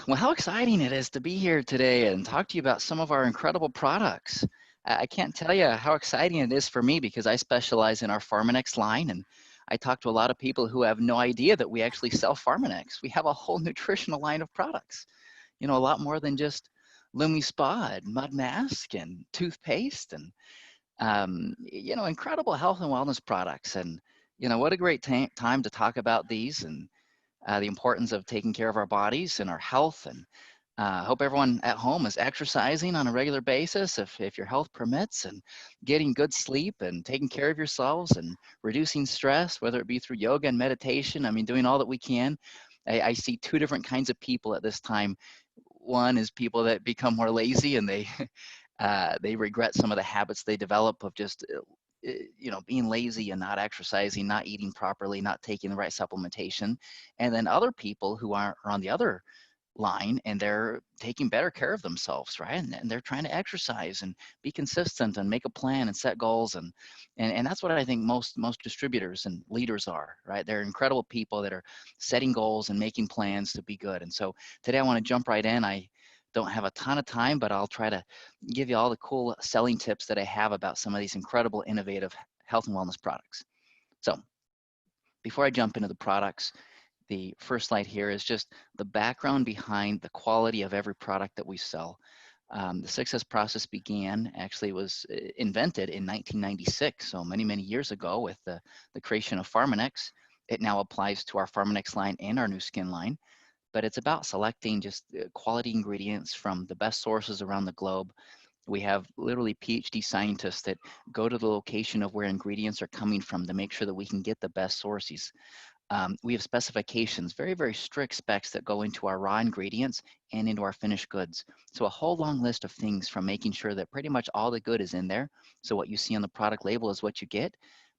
Well, how exciting it is to be here today and talk to you about some of our incredible products. I can't tell you how exciting it is for me because I specialize in our Pharmanex line, and I talk to a lot of people who have no idea that we actually sell Pharmanex. We have a whole nutritional line of products, a lot more than just Lumi Spa and Mud Mask and toothpaste and, incredible health and wellness products. And, what a great time to talk about these and the importance of taking care of our bodies and our health. And hope everyone at home is exercising on a regular basis if your health permits, and getting good sleep and taking care of yourselves and reducing stress, whether it be through yoga and meditation. I mean, doing all that we can. I see two different kinds of people at this time. One is people that become more lazy and they they regret some of the habits they develop of just being lazy and not exercising, not eating properly, not taking the right supplementation. And then other people who are on the other line and they're taking better care of themselves, right? And they're trying to exercise and be consistent and make a plan and set goals. And that's what I think most distributors and leaders are, right? They're incredible people that are setting goals and making plans to be good. And so today I want to jump right in. I don't have a ton of time, but I'll try to give you all the cool selling tips that I have about some of these incredible, innovative health and wellness products. So before I jump into the products, the first slide here is just the background behind the quality of every product that we sell. The success process was invented in 1996, so many years ago, with the creation of Pharmanex. It now applies to our Pharmanex line and our new skin line, but it's about selecting just quality ingredients from the best sources around the globe. We have literally PhD scientists that go to the location of where ingredients are coming from to make sure that we can get the best sources. We have specifications, very strict specs that go into our raw ingredients and into our finished goods. So a whole long list of things, from making sure that pretty much all the good is in there. So what you see on the product label is what you get,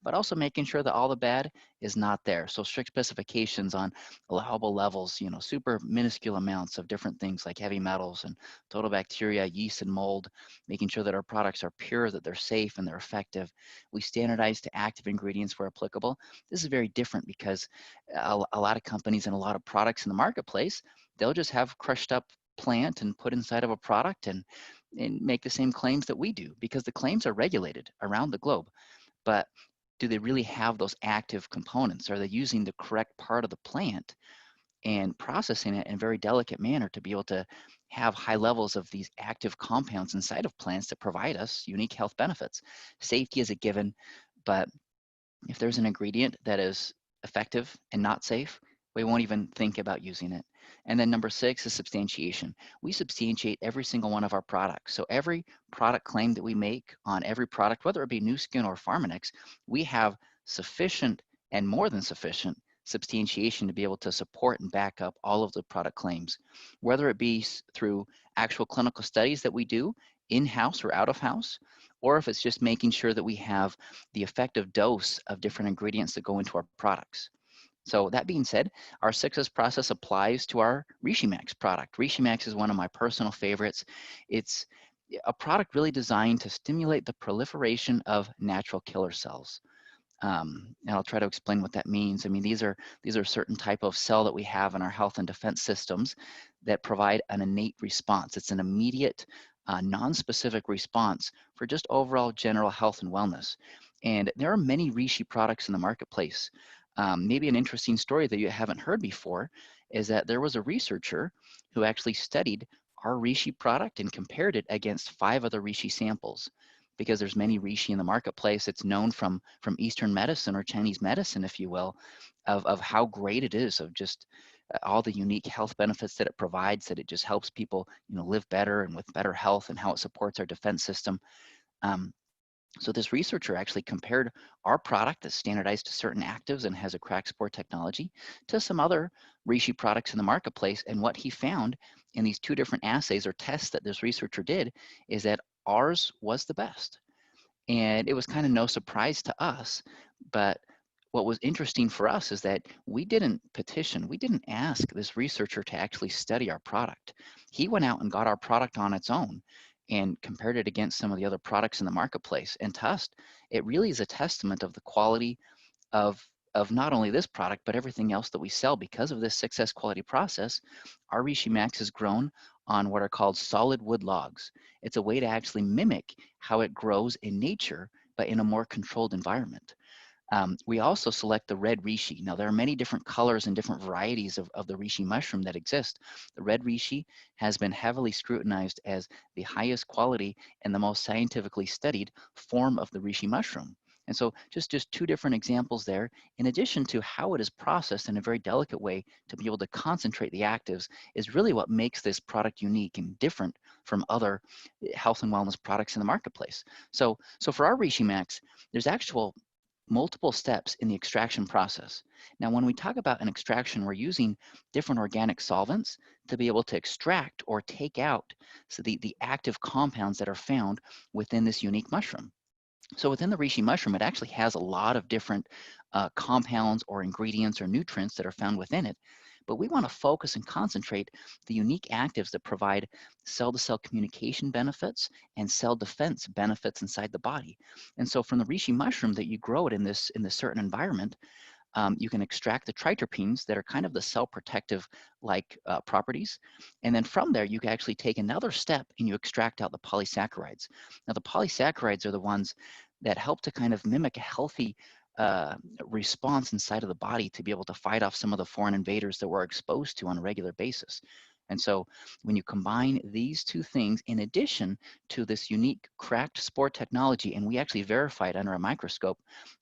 but also making sure that all the bad is not there. So strict specifications on allowable levels, super minuscule amounts of different things like heavy metals and total bacteria, yeast and mold, making sure that our products are pure, that they're safe and they're effective. We standardize to active ingredients where applicable. This is very different because a lot of companies and a lot of products in the marketplace, they'll just have crushed up plant and put inside of a product and make the same claims that we do, because the claims are regulated around the globe. But do they really have those active components? Are they using the correct part of the plant and processing it in a very delicate manner to be able to have high levels of these active compounds inside of plants that provide us unique health benefits? Safety is a given, but if there's an ingredient that is effective and not safe, we won't even think about using it. And then number 6 is substantiation. We substantiate every single one of our products. So every product claim that we make on every product, whether it be Nu Skin or Pharmanex, we have sufficient and more than sufficient substantiation to be able to support and back up all of the product claims, whether it be through actual clinical studies that we do in-house or out of house, or if it's just making sure that we have the effective dose of different ingredients that go into our products. So that being said, our success process applies to our RishiMax product. RishiMax is one of my personal favorites. It's a product really designed to stimulate the proliferation of natural killer cells. And I'll try to explain what that means. I mean, these are certain type of cell that we have in our health and defense systems that provide an innate response. It's an immediate, non-specific response for just overall general health and wellness. And there are many Rishi products in the marketplace. Maybe an interesting story that you haven't heard before is that there was a researcher who actually studied our Rishi product and compared it against 5 other Rishi samples, because there's many Rishi in the marketplace. It's known from Eastern medicine or Chinese medicine, if you will, of how great it is, of just all the unique health benefits that it provides, that it just helps people, live better and with better health, and how it supports our defense system. So this researcher actually compared our product that's standardized to certain actives and has a crack spore technology to some other Rishi products in the marketplace. And what he found in these 2 different assays or tests that this researcher did is that ours was the best. And it was kind of no surprise to us, but what was interesting for us is that we didn't petition, we didn't ask this researcher to actually study our product. He went out and got our product on its own and compared it against some of the other products in the marketplace. And to us, it really is a testament of the quality of of not only this product, but everything else that we sell because of this success quality process, our Rishi Max is grown on what are called solid wood logs. It's a way to actually mimic how it grows in nature, but in a more controlled environment. We also select the red reishi. Now, there are many different colors and different varieties of the reishi mushroom that exist. The red reishi has been heavily scrutinized as the highest quality and the most scientifically studied form of the reishi mushroom. And so just two different examples there, in addition to how it is processed in a very delicate way to be able to concentrate the actives, is really what makes this product unique and different from other health and wellness products in the marketplace. So for our Reishi Max, there's actual multiple steps in the extraction process. Now, when we talk about an extraction, we're using different organic solvents to be able to extract or take out the active compounds that are found within this unique mushroom. So within the reishi mushroom, it actually has a lot of different compounds or ingredients or nutrients that are found within it. But we want to focus and concentrate the unique actives that provide cell-to-cell communication benefits and cell defense benefits inside the body. And so from the reishi mushroom that you grow it in this certain environment, you can extract the triterpenes that are kind of the cell protective like properties. And then from there, you can actually take another step and you extract out the polysaccharides. Now, the polysaccharides are the ones that help to kind of mimic a healthy response inside of the body to be able to fight off some of the foreign invaders that we're exposed to on a regular basis. And so when you combine these two things in addition to this unique cracked spore technology, and we actually verify it under a microscope,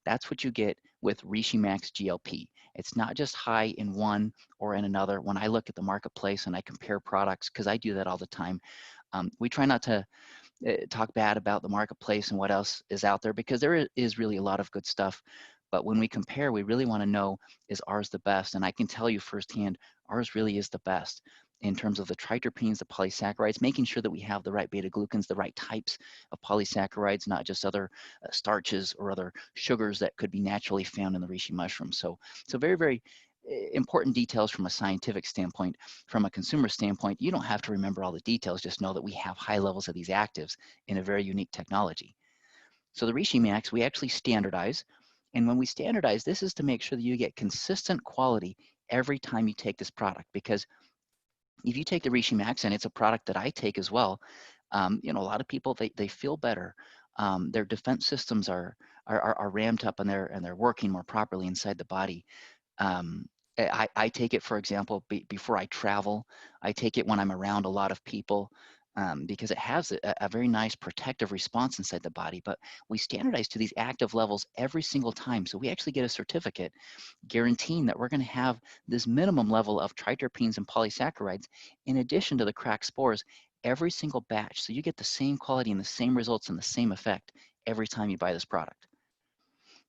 that's what you get with Reishi Max GLP. It's not just high in one or in another. When I look at the marketplace and I compare products, because I do that all the time, we try not to talk bad about the marketplace and what else is out there, because there is really a lot of good stuff. But when we compare, we really want to know, is ours the best? And I can tell you firsthand, ours really is the best in terms of the triterpenes, the polysaccharides, making sure that we have the right beta glucans, the right types of polysaccharides, not just other starches or other sugars that could be naturally found in the reishi mushroom. So very, very important details from a scientific standpoint. From a consumer standpoint, you don't have to remember all the details, just know that we have high levels of these actives in a very unique technology. So the Reishi Max, we actually standardize. And when we standardize, this is to make sure that you get consistent quality every time you take this product. Because if you take the Reishi Max, and it's a product that I take as well, a lot of people, they feel better. Their defense systems are ramped up and they're working more properly inside the body. Um, I take it, for example, before I travel. I take it when I'm around a lot of people because it has a very nice protective response inside the body. But we standardize to these active levels every single time. So we actually get a certificate guaranteeing that we're going to have this minimum level of triterpenes and polysaccharides in addition to the cracked spores every single batch. So you get the same quality and the same results and the same effect every time you buy this product.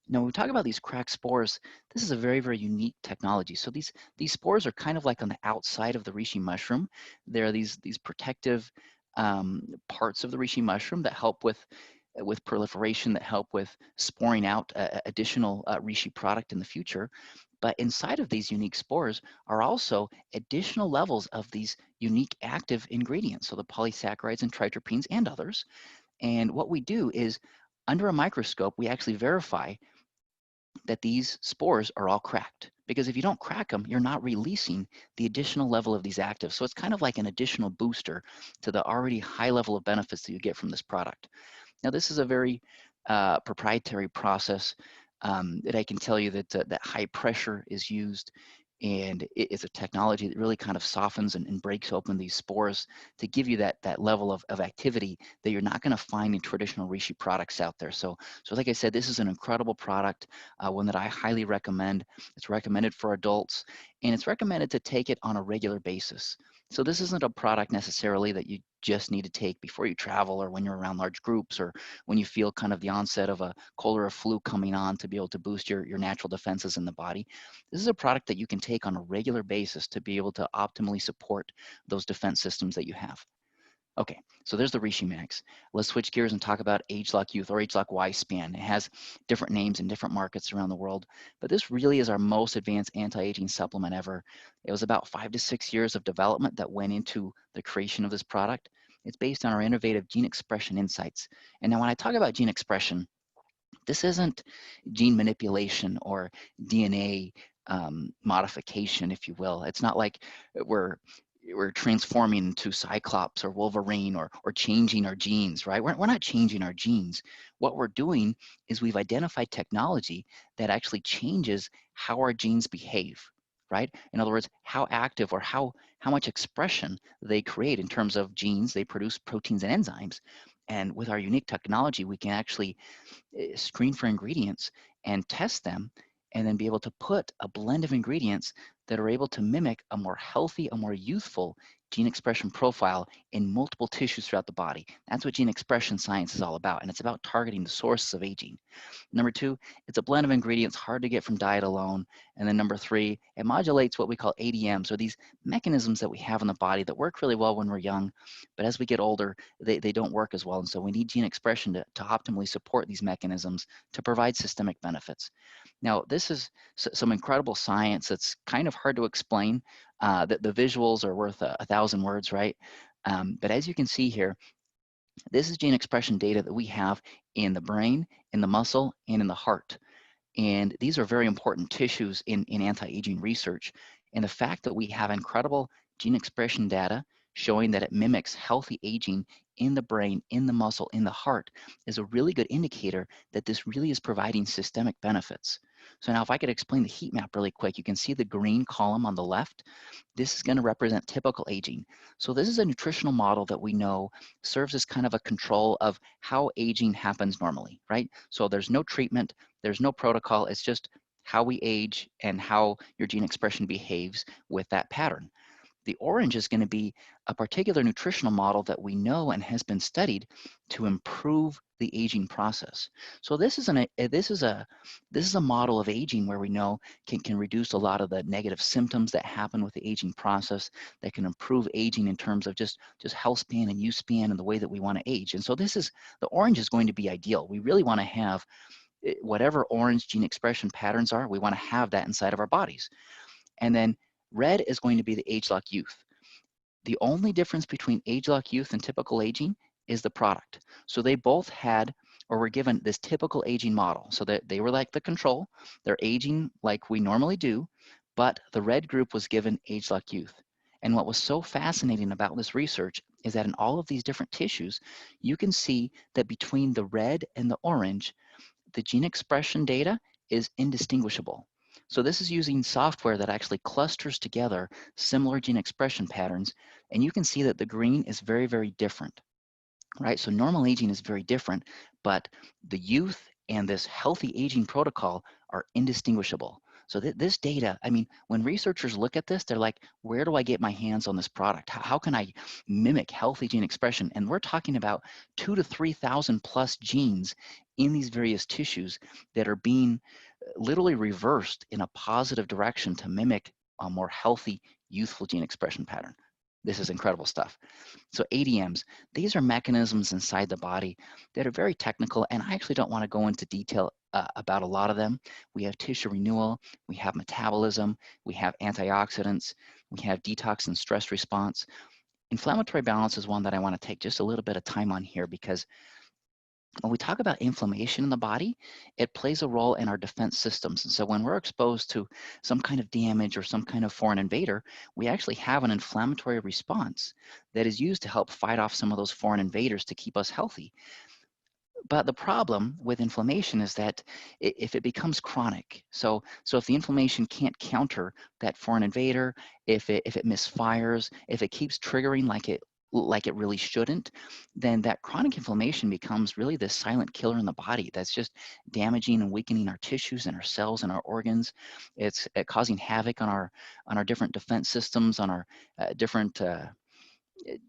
Now, when we talk about these cracked spores, this is a very, very unique technology. So these spores are kind of like on the outside of the reishi mushroom. There are these protective parts of the reishi mushroom that help with proliferation, that help with sporing out additional reishi product in the future. But inside of these unique spores are also additional levels of these unique active ingredients, so the polysaccharides and triterpenes and others. And what we do is, under a microscope, we actually verify that these spores are all cracked. Because if you don't crack them, you're not releasing the additional level of these actives. So it's kind of like an additional booster to the already high level of benefits that you get from this product. Now, this is a very proprietary process that I can tell you that high pressure is used, and it is a technology that really kind of softens and breaks open these spores to give you that level of activity that you're not going to find in traditional reishi products out there. So like I said, this is an incredible product, one that I highly recommend. It's recommended for adults, and it's recommended to take it on a regular basis. So this isn't a product necessarily that you just need to take before you travel, or when you're around large groups, or when you feel kind of the onset of a cold or a flu coming on to be able to boost your natural defenses in the body. This is a product that you can take on a regular basis to be able to optimally support those defense systems that you have. Okay, so there's the Reishi Max. Let's switch gears and talk about ageLOC Youth, or ageLOC Y-Span. It has different names in different markets around the world, but this really is our most advanced anti-aging supplement ever. It was about 5 to 6 years of development that went into the creation of this product. It's based on our innovative gene expression insights. And now when I talk about gene expression, This isn't gene manipulation or DNA modification, if you will. It's not like we're we're transforming into Cyclops or Wolverine or changing our genes, right? We're not changing our genes. What we're doing is we've identified technology that actually changes how our genes behave, right? In other words, how active or how much expression they create in terms of genes. They produce proteins and enzymes. And with our unique technology, we can actually screen for ingredients and test them, and then be able to put a blend of ingredients that are able to mimic a more healthy, a more youthful gene expression profile in multiple tissues throughout the body. That's what gene expression science is all about, and it's about targeting the sources of aging. Number two, it's a blend of ingredients hard to get from diet alone. And then number three, it modulates what we call ADMs, or these mechanisms that we have in the body that work really well when we're young, but as we get older, they don't work as well. And so we need gene expression to optimally support these mechanisms to provide systemic benefits. Now, this is some incredible science that's kind of hard to explain. The visuals are worth a thousand words, right? But as you can see here, this is gene expression data that we have in the brain, in the muscle, and in the heart. And these are very important tissues in anti-aging research. And the fact that we have incredible gene expression data showing that it mimics healthy aging in the brain, in the muscle, in the heart is a really good indicator that this really is providing systemic benefits. So now if I could explain the heat map really quick, you can see the green column on the left. This is going to represent typical aging. So this is a nutritional model that we know serves as kind of a control of how aging happens normally, right? So there's no treatment, there's no protocol, it's just how we age and how your gene expression behaves with that pattern. The orange is going to be a particular nutritional model that we know and has been studied to improve the aging process. So this is a model of aging where we know can reduce a lot of the negative symptoms that happen with the aging process, that can improve aging in terms of just health span and use span and the way that we want to age. And so the orange is going to be ideal. We really want to have whatever orange gene expression patterns are, we want to have that inside of our bodies. And then red is going to be the age-lock youth. The only difference between age-lock youth and typical aging is the product. So they both had or were given this typical aging model. So that they were like the control. They're aging like we normally do, but the red group was given age-lock youth. And what was so fascinating about this research is that in all of these different tissues, you can see that between the red and the orange, the gene expression data is indistinguishable. So this is using software that actually clusters together similar gene expression patterns, and you can see that the green is very, very different, right? So normal aging is very different, but the youth and this healthy aging protocol are indistinguishable. So this data, I mean, when researchers look at this, they're like, where do I get my hands on this product? How can I mimic healthy gene expression? And we're talking about 2,000 to 3,000 plus genes in these various tissues that are being literally reversed in a positive direction to mimic a more healthy, youthful gene expression pattern. This is incredible stuff. So ADMs, these are mechanisms inside the body that are very technical, and I actually don't want to go into detail about a lot of them. We have tissue renewal, we have metabolism, we have antioxidants, we have detox and stress response. Inflammatory balance is one that I want to take just a little bit of time on here, because when we talk about inflammation in the body, it plays a role in our defense systems. And so when we're exposed to some kind of damage or some kind of foreign invader, we actually have an inflammatory response that is used to help fight off some of those foreign invaders to keep us healthy. But the problem with inflammation is that if it becomes chronic, so if the inflammation can't counter that foreign invader, if it misfires, if it keeps triggering like it really shouldn't, then that chronic inflammation becomes really this silent killer in the body that's just damaging and weakening our tissues and our cells and our organs. It's causing havoc on our different defense systems, on our different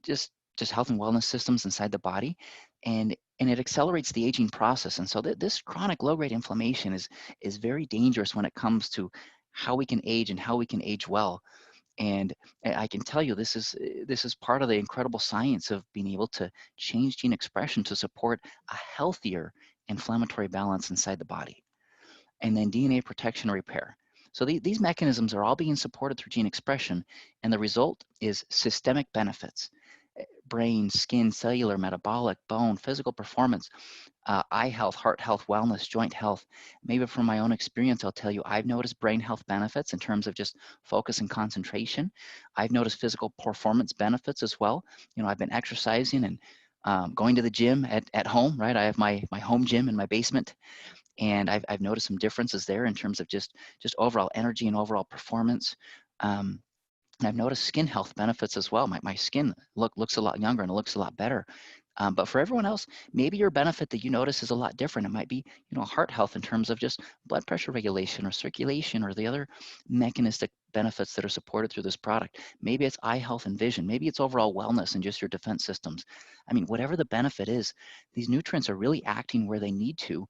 just health and wellness systems inside the body, and it accelerates the aging process. And so this chronic low-grade inflammation is very dangerous when it comes to how we can age and how we can age well. And I can tell you, this is part of the incredible science of being able to change gene expression to support a healthier inflammatory balance inside the body. And then DNA protection and repair. So these mechanisms are all being supported through gene expression, and the result is systemic benefits. brain, skin, cellular, metabolic, bone, physical performance, eye health, heart health, wellness, joint health. Maybe from my own experience, I'll tell you, I've noticed brain health benefits in terms of just focus and concentration. I've noticed physical performance benefits as well. You know, I've been exercising and going to the gym at home, right? I have my home gym in my basement, and I've noticed some differences there in terms of just overall energy and overall performance. Um, and I've noticed skin health benefits as well. My skin looks a lot younger and it looks a lot better. But for everyone else, maybe your benefit that you notice is a lot different. It might be, you know, heart health in terms of just blood pressure regulation or circulation or the other mechanistic benefits that are supported through this product. Maybe it's eye health and vision. Maybe it's overall wellness and just your defense systems. I mean, whatever the benefit is, these nutrients are really acting where they need to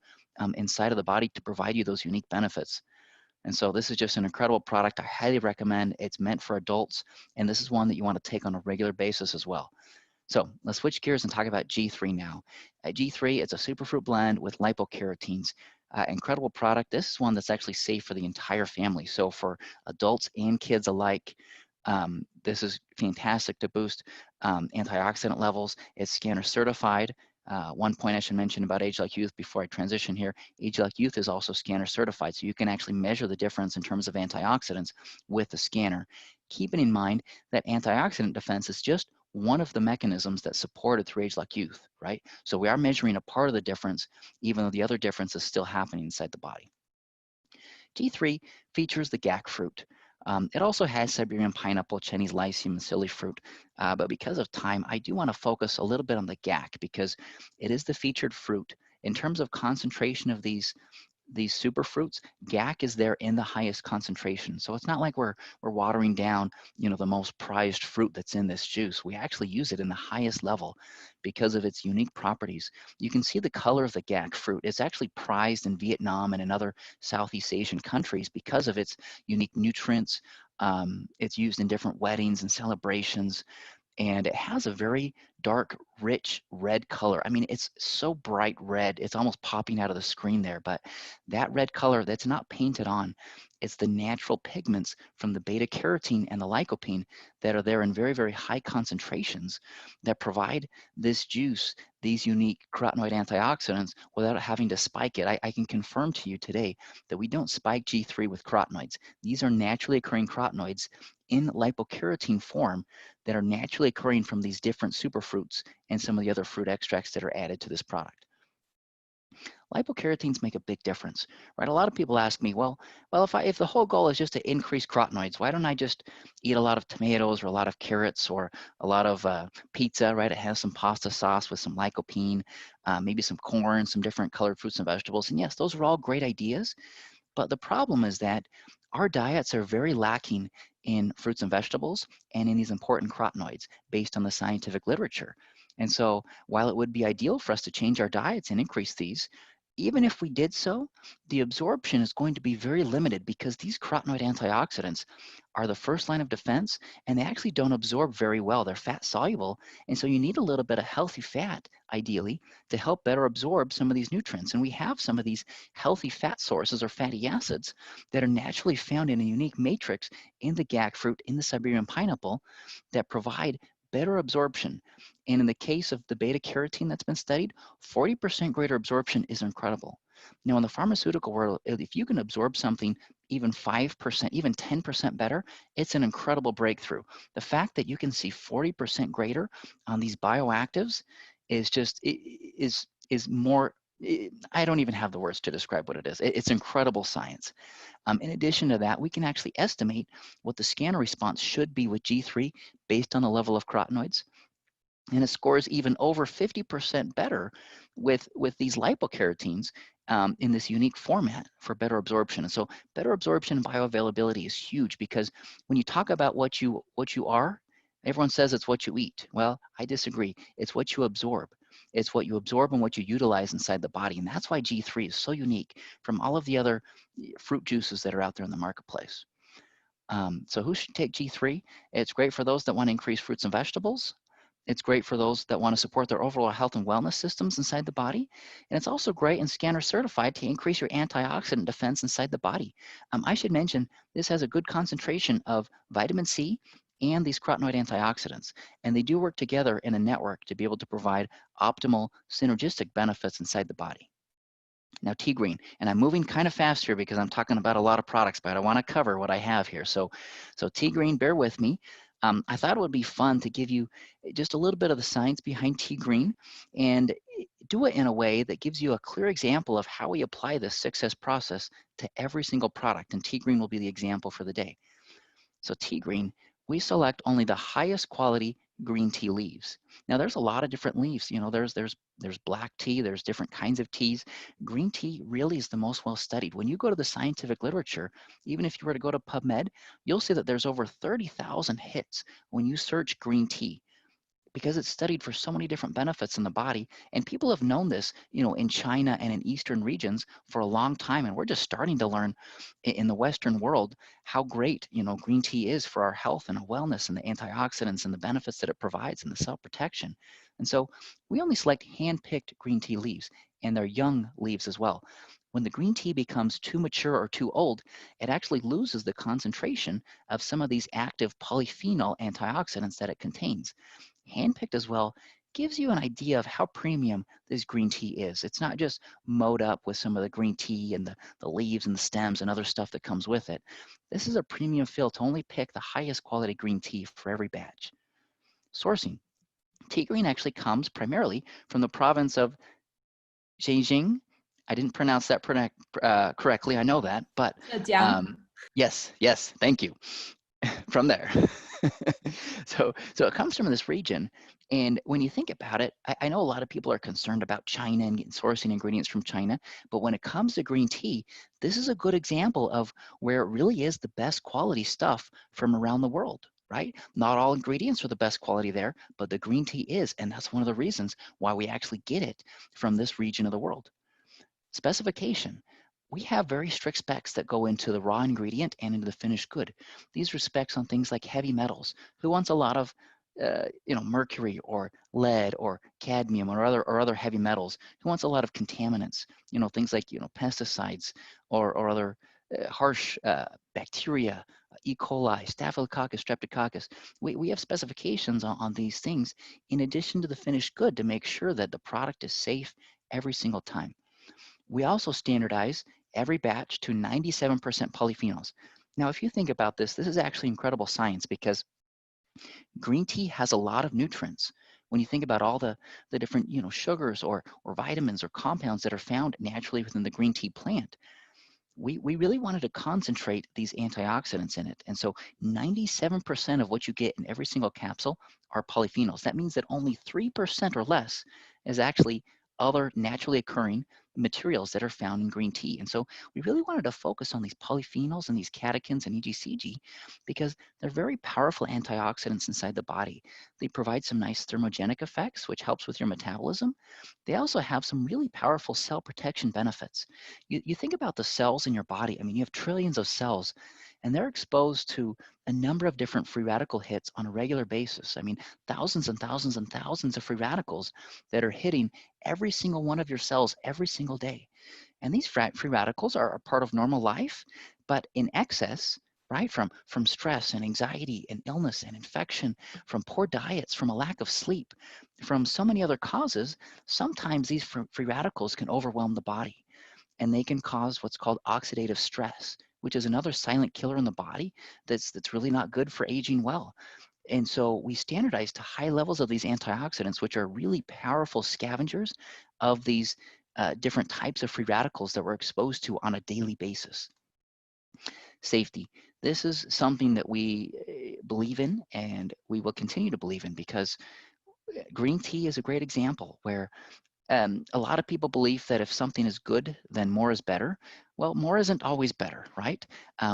inside of the body to provide you those unique benefits. And so this is just an incredible product. I highly recommend. It's meant for adults, and this is one that you want to take on a regular basis as well. So let's switch gears and talk about G3 now. G3, it's a superfruit blend with lipocarotenes. Incredible product. This is one that's actually safe for the entire family. So for adults and kids alike, this is fantastic to boost antioxidant levels. It's scanner certified. One point I should mention about Age Like Youth before I transition here, Age Like Youth is also scanner certified, so you can actually measure the difference in terms of antioxidants with the scanner. Keeping in mind that antioxidant defense is just one of the mechanisms that's supported through Age Like Youth, right? So we are measuring a part of the difference, even though the other difference is still happening inside the body. G3 features the GAC fruit. It also has Siberian pineapple, Chinese lycium, and silly fruit. But because of time, I do want to focus a little bit on the GAC because it is the featured fruit. In terms of concentration of these superfruits, GAC is there in the highest concentration. So it's not like we're watering down, you know, the most prized fruit that's in this juice. We actually use it in the highest level because of its unique properties. You can see the color of the GAC fruit. It's actually prized in Vietnam and in other Southeast Asian countries because of its unique nutrients. It's used in different weddings and celebrations, and it has a very dark, rich red color. I mean, it's so bright red, it's almost popping out of the screen there, but that red color, that's not painted on. It's the natural pigments from the beta carotene and the lycopene that are there in very, very high concentrations that provide this juice these unique carotenoid antioxidants without having to spike it. I can confirm to you today that we don't spike G3 with carotenoids. These are naturally occurring carotenoids in lipocarotene form that are naturally occurring from these different superfruits and some of the other fruit extracts that are added to this product. Lipocarotenes make a big difference, right? A lot of people ask me, well, if the whole goal is just to increase carotenoids, why don't I just eat a lot of tomatoes or a lot of carrots or a lot of pizza, right? It has some pasta sauce with some lycopene, maybe some corn, some different colored fruits and vegetables. And yes, those are all great ideas. But the problem is that our diets are very lacking in fruits and vegetables and in these important carotenoids based on the scientific literature. And so while it would be ideal for us to change our diets and increase these, even if we did so, the absorption is going to be very limited because these carotenoid antioxidants are the first line of defense, and they actually don't absorb very well. They're fat soluble, and so you need a little bit of healthy fat, ideally, to help better absorb some of these nutrients. And we have some of these healthy fat sources or fatty acids that are naturally found in a unique matrix in the GAC fruit, in the Siberian pineapple, that provide better absorption. And in the case of the beta carotene that's been studied, 40% greater absorption is incredible. Now, in the pharmaceutical world, if you can absorb something even 5%, even 10% better, it's an incredible breakthrough. The fact that you can see 40% greater on these bioactives is just, is more, I don't even have the words to describe what it is. It's incredible science. In addition to that, we can actually estimate what the scanner response should be with G3 based on the level of carotenoids. And it scores even over 50% better with these lipocarotenes in this unique format for better absorption. And so better absorption and bioavailability is huge because when you talk about what you are, everyone says it's what you eat. Well, I disagree. It's what you absorb. It's what you absorb and what you utilize inside the body. And that's why G3 is so unique from all of the other fruit juices that are out there in the marketplace. So who should take G3? It's great for those that want to increase fruits and vegetables. It's great for those that want to support their overall health and wellness systems inside the body. And it's also great and scanner certified to increase your antioxidant defense inside the body. I should mention this has a good concentration of vitamin C and these carotenoid antioxidants. And they do work together in a network to be able to provide optimal synergistic benefits inside the body. Now, tea green, and I'm moving kind of fast here because I'm talking about a lot of products, but I want to cover what I have here. So tea green, bear with me. I thought it would be fun to give you just a little bit of the science behind tea green and do it in a way that gives you a clear example of how we apply this 6S process to every single product. And tea green will be the example for the day. So tea green, we select only the highest quality green tea leaves. Now there's a lot of different leaves. You know, there's black tea, there's different kinds of teas. Green tea really is the most well studied. When you go to the scientific literature, even if you were to go to PubMed, you'll see that there's over 30,000 hits when you search green tea, because it's studied for so many different benefits in the body. And people have known this, you know, in China and in Eastern regions for a long time. And we're just starting to learn in the Western world how great, you know, green tea is for our health and our wellness and the antioxidants and the benefits that it provides and the cell protection. And so we only select hand-picked green tea leaves, and they're young leaves as well. When the green tea becomes too mature or too old, it actually loses the concentration of some of these active polyphenol antioxidants that it contains. Handpicked as well gives you an idea of how premium this green tea is. It's not just mowed up with some of the green tea and the leaves and the stems and other stuff that comes with it. This is a premium feel to only pick the highest quality green tea for every batch. Sourcing. Tea green actually comes primarily from the province of Zhejiang. I didn't pronounce that correctly, I know that, but yes, thank you. From there. So it comes from this region. And when you think about it, I know a lot of people are concerned about China and sourcing ingredients from China, but when it comes to green tea, this is a good example of where it really is the best quality stuff from around the world, right? Not all ingredients are the best quality there, but the green tea is, and that's one of the reasons why we actually get it from this region of the world. Specification. We have very strict specs that go into the raw ingredient and into the finished good. These are specs on things like heavy metals. Who wants a lot of mercury or lead or cadmium or other heavy metals? Who wants a lot of contaminants? Things like pesticides or other harsh bacteria, E. coli, Staphylococcus, Streptococcus. We have specifications on these things in addition to the finished good to make sure that the product is safe every single time. We also standardize every batch to 97% polyphenols. Now, if you think about this, this is actually incredible science because green tea has a lot of nutrients. When you think about all the different sugars or vitamins or compounds that are found naturally within the green tea plant, we really wanted to concentrate these antioxidants in it. And so 97% of what you get in every single capsule are polyphenols. That means that only 3% or less is actually other naturally occurring materials that are found in green tea. And so we really wanted to focus on these polyphenols and these catechins and EGCG because they're very powerful antioxidants inside the body. They provide some nice thermogenic effects, which helps with your metabolism. They also have some really powerful cell protection benefits. You think about the cells in your body. I mean, you have trillions of cells, and they're exposed to a number of different free radical hits on a regular basis. I mean, thousands and thousands and thousands of free radicals that are hitting every single one of your cells every single day. And these free radicals are a part of normal life, but in excess, right, from stress and anxiety and illness and infection, from poor diets, from a lack of sleep, from so many other causes, sometimes these free radicals can overwhelm the body, and they can cause what's called oxidative stress, which is another silent killer in the body that's really not good for aging well. And so we standardize to high levels of these antioxidants, which are really powerful scavengers of these different types of free radicals that we're exposed to on a daily basis. Safety. This is something that we believe in and we will continue to believe in because green tea is a great example where a lot of people believe that if something is good, then more is better. Well, more isn't always better, right?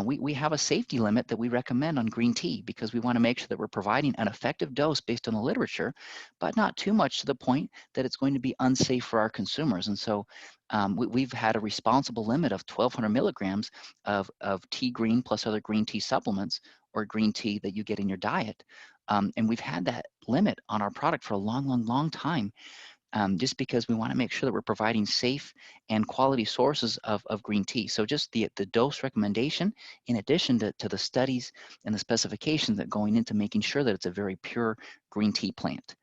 We have a safety limit that we recommend on green tea because we want to make sure that we're providing an effective dose based on the literature, but not too much to the point that it's going to be unsafe for our consumers. And so we've had a responsible limit of 1,200 milligrams of tea green plus other green tea supplements or green tea that you get in your diet. And we've had that limit on our product for a long, long, long time. just because we want to make sure that we're providing safe and quality sources of green tea. So just the dose recommendation, in addition to the studies and the specifications that going into making sure that it's a very pure green tea plant.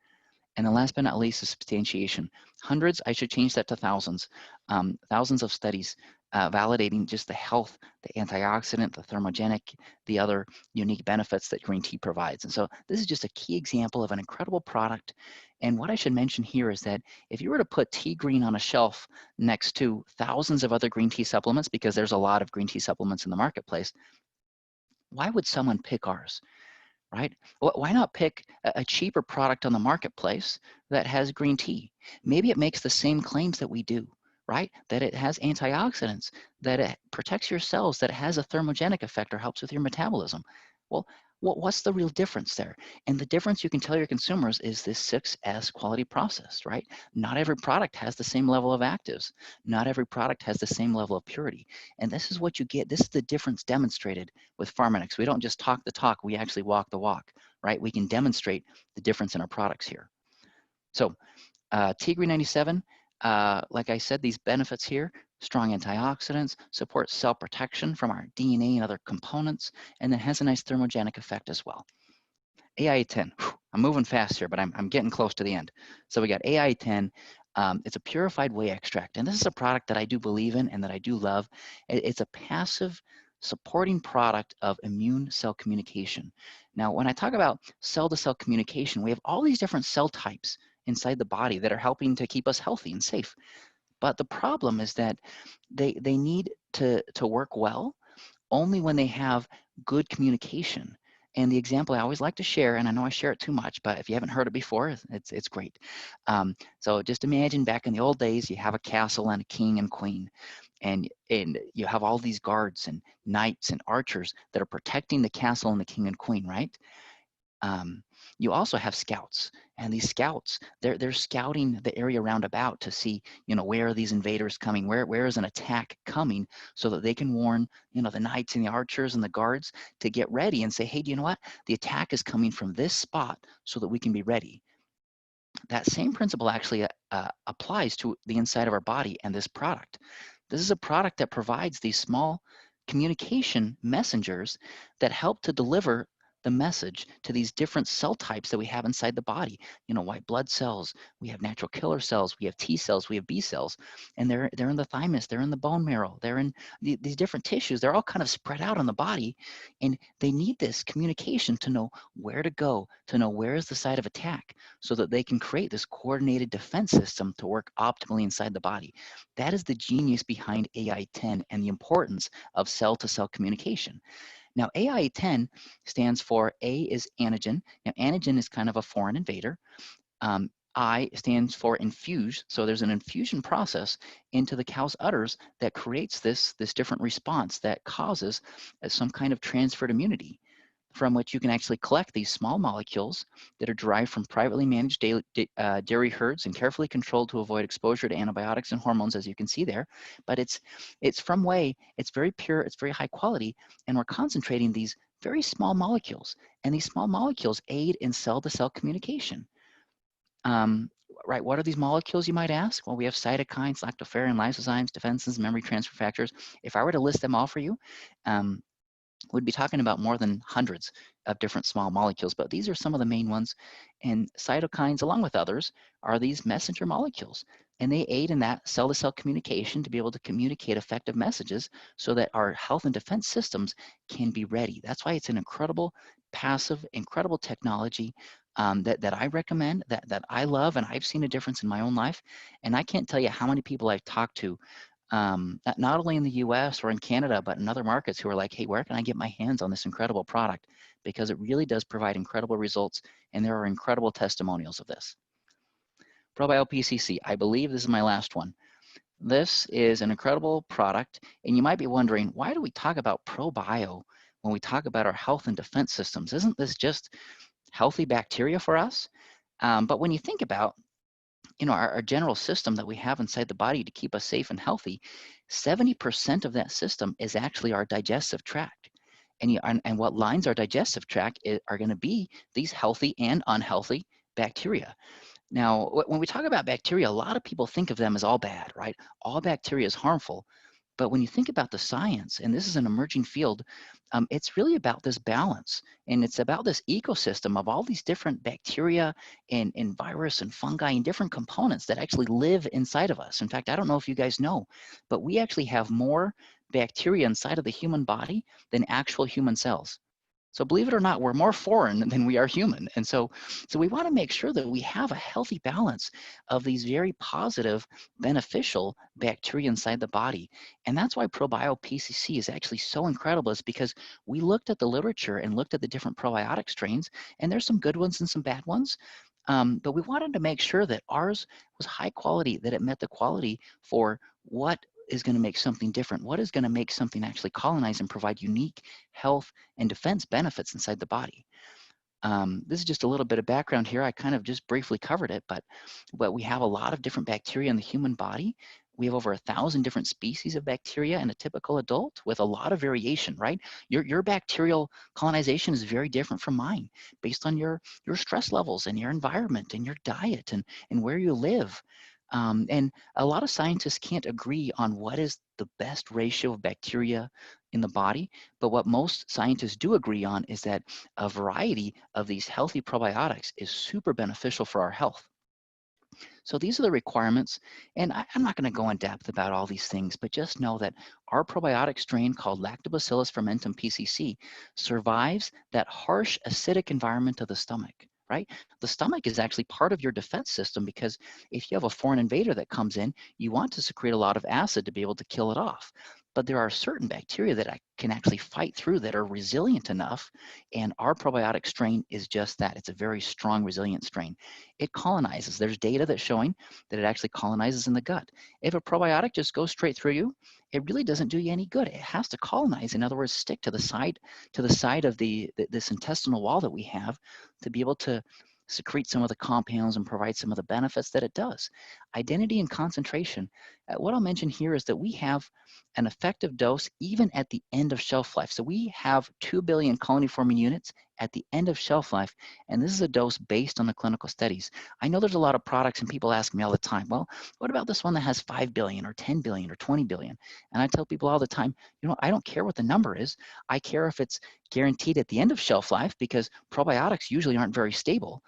And then last but not least is substantiation. Hundreds, I should change that to thousands. Thousands of studies validating just the health, the antioxidant, the thermogenic, the other unique benefits that green tea provides. And so this is just a key example of an incredible product. And what I should mention here is that if you were to put tea green on a shelf next to thousands of other green tea supplements, because there's a lot of green tea supplements in the marketplace, why would someone pick ours? Right? Why not pick a cheaper product on the marketplace that has green tea? Maybe it makes the same claims that we do, right? That it has antioxidants, that it protects your cells, that it has a thermogenic effect or helps with your metabolism. Well, what's the real difference there? And the difference you can tell your consumers is this 6S quality process, right? Not every product has the same level of actives. Not every product has the same level of purity. And this is what you get. This is the difference demonstrated with Pharmanex. We don't just talk the talk, we actually walk the walk, right? We can demonstrate the difference in our products here. So Tea Green 97, like I said, these benefits here: strong antioxidants, supports cell protection from our DNA and other components, and then has a nice thermogenic effect as well. AI10, I'm moving fast here, but I'm getting close to the end. So we got AI10. It's a purified whey extract, and this is a product that I do believe in and that I do love. It's a passive supporting product of immune cell communication. Now, when I talk about cell-to-cell communication, we have all these different cell types inside the body that are helping to keep us healthy and safe. But the problem is that they need to work well only when they have good communication. And the example I always like to share, and I know I share it too much, but if you haven't heard it before, it's great. So just imagine back in the old days, you have a castle and a king and queen, and you have all these guards and knights and archers that are protecting the castle and the king and queen, right? You also have scouts, and these scouts, they're scouting the area round about to see, where are these invaders coming, where is an attack coming, so that they can warn, the knights and the archers and the guards to get ready and say, hey, do you know what? The attack is coming from this spot so that we can be ready. That same principle actually applies to the inside of our body and this product. This is a product that provides these small communication messengers that help to deliver the message to these different cell types that we have inside the body. White blood cells, we have natural killer cells, we have T cells, we have B cells, and they're in the thymus, they're in the bone marrow, they're in these different tissues. They're all kind of spread out on the body, and they need this communication to know where to go, to know where is the site of attack, so that they can create this coordinated defense system to work optimally inside the body. That is the genius behind AI10 and the importance of cell-to-cell communication. Now, AI10 stands for A is antigen. Now, antigen is kind of a foreign invader. I stands for infuse. So there's an infusion process into the cow's udders that creates this different response that causes some kind of transferred immunity, from which you can actually collect these small molecules that are derived from privately managed dairy herds and carefully controlled to avoid exposure to antibiotics and hormones, as you can see there. But it's from whey, it's very pure, it's very high quality, and we're concentrating these very small molecules. And these small molecules aid in cell-to-cell communication. Right, what are these molecules, you might ask? Well, we have cytokines, lactoferrin, lysozymes, defenses, memory transfer factors. If I were to list them all for you, we'd be talking about more than hundreds of different small molecules, but these are some of the main ones. And cytokines, along with others, are these messenger molecules, and they aid in that cell-to-cell communication to be able to communicate effective messages so that our health and defense systems can be ready. That's why it's an incredible, passive, incredible technology that I recommend, that I love, and I've seen a difference in my own life. And I can't tell you how many people I've talked to, not only in the US or in Canada, but in other markets, who are like, hey, where can I get my hands on this incredible product? Because it really does provide incredible results, and there are incredible testimonials of this. ProBio PCC, I believe this is my last one. This is an incredible product, and you might be wondering, why do we talk about ProBio when we talk about our health and defense systems? Isn't this just healthy bacteria for us? But when you think about our general system that we have inside the body to keep us safe and healthy, 70% of that system is actually our digestive tract. And what lines our digestive tract are going to be these healthy and unhealthy bacteria. Now, when we talk about bacteria, a lot of people think of them as all bad, right? All bacteria is harmful. But when you think about the science, and this is an emerging field, it's really about this balance. And it's about this ecosystem of all these different bacteria and virus and fungi and different components that actually live inside of us. In fact, I don't know if you guys know, but we actually have more bacteria inside of the human body than actual human cells. So believe it or not, we're more foreign than we are human. And so we want to make sure that we have a healthy balance of these very positive, beneficial bacteria inside the body. And that's why probio PCC is actually so incredible, is because we looked at the literature and looked at the different probiotic strains, and there's some good ones and some bad ones. But we wanted to make sure that ours was high quality, that it met the quality for what is going to make something different, what is going to make something actually colonize and provide unique health and defense benefits inside the body. This is just a little bit of background here. I kind of just briefly covered it, but we have a lot of different bacteria in the human body. We have over 1,000 different species of bacteria in a typical adult with a lot of variation, right? Your bacterial colonization is very different from mine based on your stress levels and your environment and your diet and where you live. And a lot of scientists can't agree on what is the best ratio of bacteria in the body, but what most scientists do agree on is that a variety of these healthy probiotics is super beneficial for our health. So these are the requirements, and I'm not going to go in depth about all these things, but just know that our probiotic strain called Lactobacillus fermentum PCC survives that harsh acidic environment of the stomach, right? The stomach is actually part of your defense system because if you have a foreign invader that comes in, you want to secrete a lot of acid to be able to kill it off. But there are certain bacteria that can actually fight through that are resilient enough, and our probiotic strain is just that. It's a very strong, resilient strain. It colonizes. There's data that's showing that it actually colonizes in the gut. If a probiotic just goes straight through you, it really doesn't do you any good. It has to colonize. In other words, stick to the side of this intestinal wall that we have to be able to secrete some of the compounds and provide some of the benefits that it does. Identity and concentration. What I'll mention here is that we have an effective dose even at the end of shelf life. So we have 2 billion colony forming units at the end of shelf life, and this is a dose based on the clinical studies. I know there's a lot of products and people ask me all the time, well, what about this one that has 5 billion or 10 billion or 20 billion? And I tell people all the time, I don't care what the number is. I care if it's guaranteed at the end of shelf life because probiotics usually aren't very stable.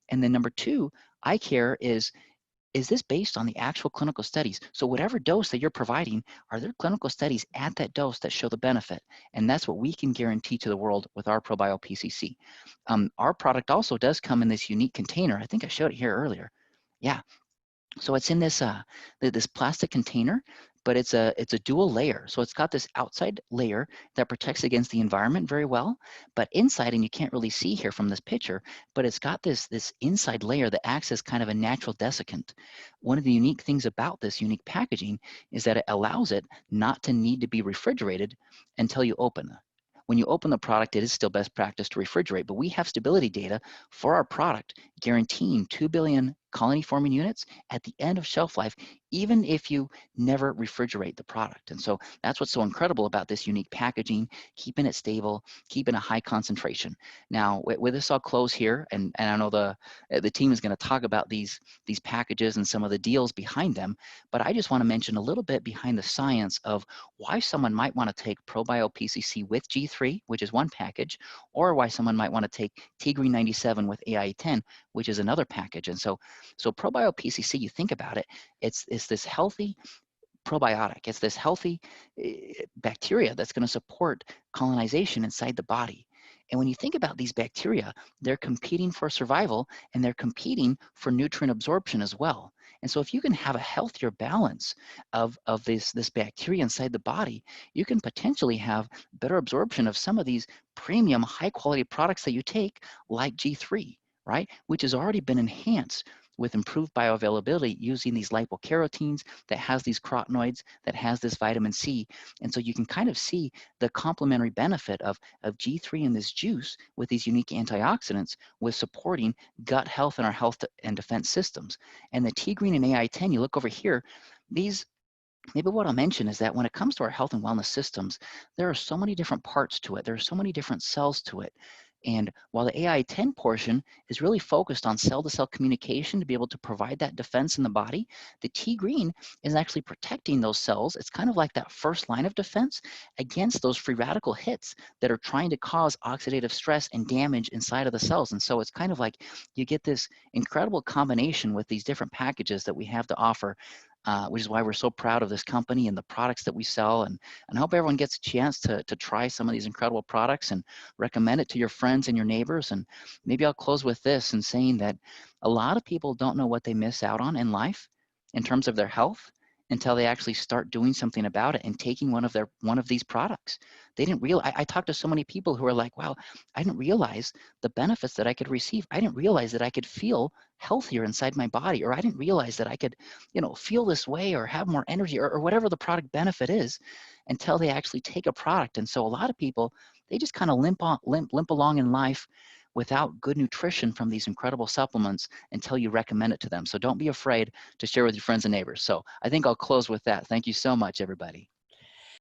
And then number two, I care is this based on the actual clinical studies? So whatever dose that you're providing, are there clinical studies at that dose that show the benefit? And that's what we can guarantee to the world with our ProBio PCC. Our product also does come in this unique container. I think I showed it here earlier. Yeah, so it's in this plastic container, but it's a dual layer. So it's got this outside layer that protects against the environment very well, but inside, and you can't really see here from this picture, but it's got this inside layer that acts as kind of a natural desiccant. One of the unique things about this unique packaging is that it allows it not to need to be refrigerated until you open it. When you open the product, it is still best practice to refrigerate, but we have stability data for our product guaranteeing 2 billion colony forming units at the end of shelf life, even if you never refrigerate the product. And so that's what's so incredible about this unique packaging, keeping it stable, keeping a high concentration. Now, with this, I'll close here, and I know the team is going to talk about these packages and some of the deals behind them, but I just want to mention a little bit behind the science of why someone might want to take ProBio PCC with G3, which is one package, or why someone might want to take T-Green 97 with AI10, which is another package. And so ProBio PCC, you think about it, it's this healthy probiotic. It's this healthy bacteria that's going to support colonization inside the body. And when you think about these bacteria, they're competing for survival and they're competing for nutrient absorption as well. And so if you can have a healthier balance of this bacteria inside the body, you can potentially have better absorption of some of these premium high quality products that you take like G3, right? Which has already been enhanced with improved bioavailability using these lipocarotenes that has these carotenoids, that has this vitamin C. And so you can kind of see the complementary benefit of G3 in this juice with these unique antioxidants with supporting gut health and our health and defense systems. And the T-Green and AI10, you look over here, these maybe what I'll mention is that when it comes to our health and wellness systems, there are so many different parts to it. There are so many different cells to it. And while the AI-10 portion is really focused on cell-to-cell communication to be able to provide that defense in the body, the T-green is actually protecting those cells. It's kind of like that first line of defense against those free radical hits that are trying to cause oxidative stress and damage inside of the cells. And so it's kind of like you get this incredible combination with these different packages that we have to offer, which is why we're so proud of this company and the products that we sell. And I hope everyone gets a chance to try some of these incredible products and recommend it to your friends and your neighbors. And maybe I'll close with this in saying that a lot of people don't know what they miss out on in life in terms of their health until they actually start doing something about it and taking one of these products. They didn't realize. I talked to so many people who are like, wow, I didn't realize the benefits that I could receive. I didn't realize that I could feel healthier inside my body, or I didn't realize that I could, feel this way or have more energy, or whatever the product benefit is, until they actually take a product. And so a lot of people, they just kind of limp along in life without good nutrition from these incredible supplements until you recommend it to them. So don't be afraid to share with your friends and neighbors. So I think I'll close with that. Thank you so much, everybody.